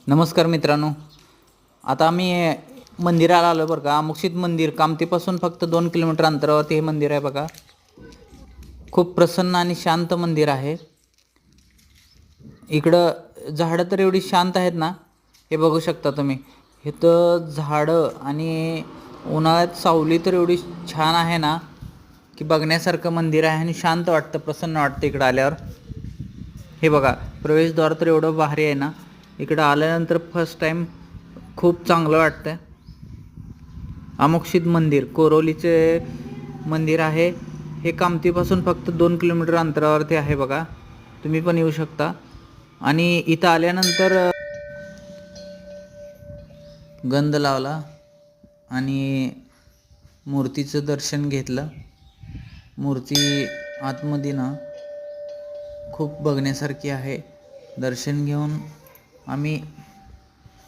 नमस्कार मित्रांनो, आता आम्ही मंदिराला आलो बरं का. अमुक्षित मंदिर कामतीपासून फक्त 2 किलोमीटर अंतरावरती हे मंदिर आहे बघा. खूप प्रसन्न आणि शांत मंदिर आहे. इकडं झाडं तर एवढी शांत आहेत ना, हे बघू शकता तुम्ही. इथं झाडं आणि उन्हाळ्यात सावली तर एवढी छान आहे ना की बघण्यासारखं मंदिर आहे आणि शांत वाटतं, प्रसन्न वाटतं इकडं आल्यावर. हे बघा, प्रवेशद्वार तर एवढं भारी आहे ना. इकडं आल्यानंतर फर्स्ट टाइम खूप चांगलं वाटतं. अमोक्षित मंदिर कोरोलीचे मंदिर आहे. हे कामतीपासून फक्त 2 किलोमीटर अंतरावरती आहे बघा. तुम्ही पण येऊ शकता. आणि इथं आल्यानंतर गंध लावला आणि मूर्तीचं दर्शन घेतलं. मूर्ती आतमध्ये ना खूप बघण्यासारखी आहे. दर्शन घेऊन आम्ही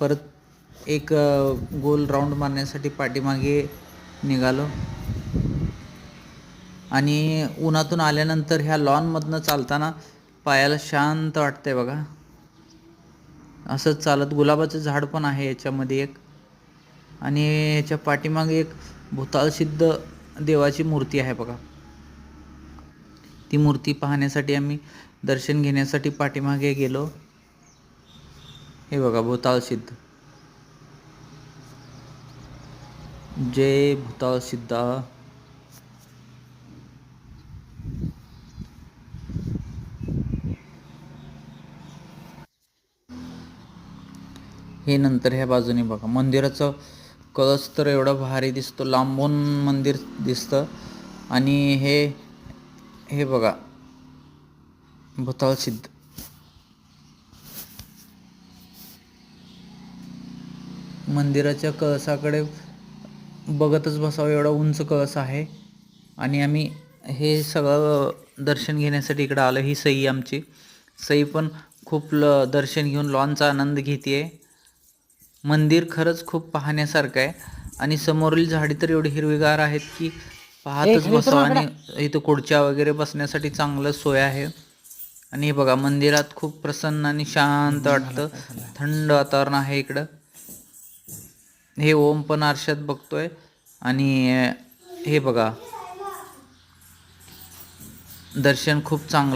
परत एक गोल राऊंड मारण्यासाठी पाठीमागे निघालो. आणि उन्हातून आल्यानंतर ह्या लॉनमधनं चालताना पायाला शांत वाटतंय बघा. असंच चालत गुलाबाचं झाड पण आहे याच्यामध्ये एक, आणि याच्या पाठीमागे एक भूताळसिद्ध देवाची मूर्ती आहे बघा. ती मूर्ती पाहण्यासाठी आम्ही दर्शन घेण्यासाठी पाठीमागे गेलो. हे बघा, भूताळसिद्ध. जय भूताळसिद्धा. हे नंतर ह्या बाजूने बघा, मंदिराचं कळस तर एवढा भारी दिसतो, लांबून मंदिर दिसतं. आणि हे बघा, भूताळसिद्ध. मंदिराच्या कळसाकडे बघतच बसावं एवढा उंच कळस आहे. आणि आम्ही हे सगळं दर्शन घेण्यासाठी इकडं आलो. ही सई आमची सई पण खूप दर्शन घेऊन लॉनचा आनंद घेते. मंदिर खरंच खूप पाहण्यासारखं आहे. आणि समोरील झाडी तर एवढी हिरवीगार आहेत की पाहतच बसावं. आणि इथं खुर्च्या वगैरे बसण्यासाठी चांगलं सोय आहे. आणि हे बघा, मंदिरात खूप प्रसन्न आणि शांत वाटतं, थंड वातावरण आहे इकडं. हे ओम पण आरशात बघतोय. आणि हे बघा, दर्शन खूप चांगलं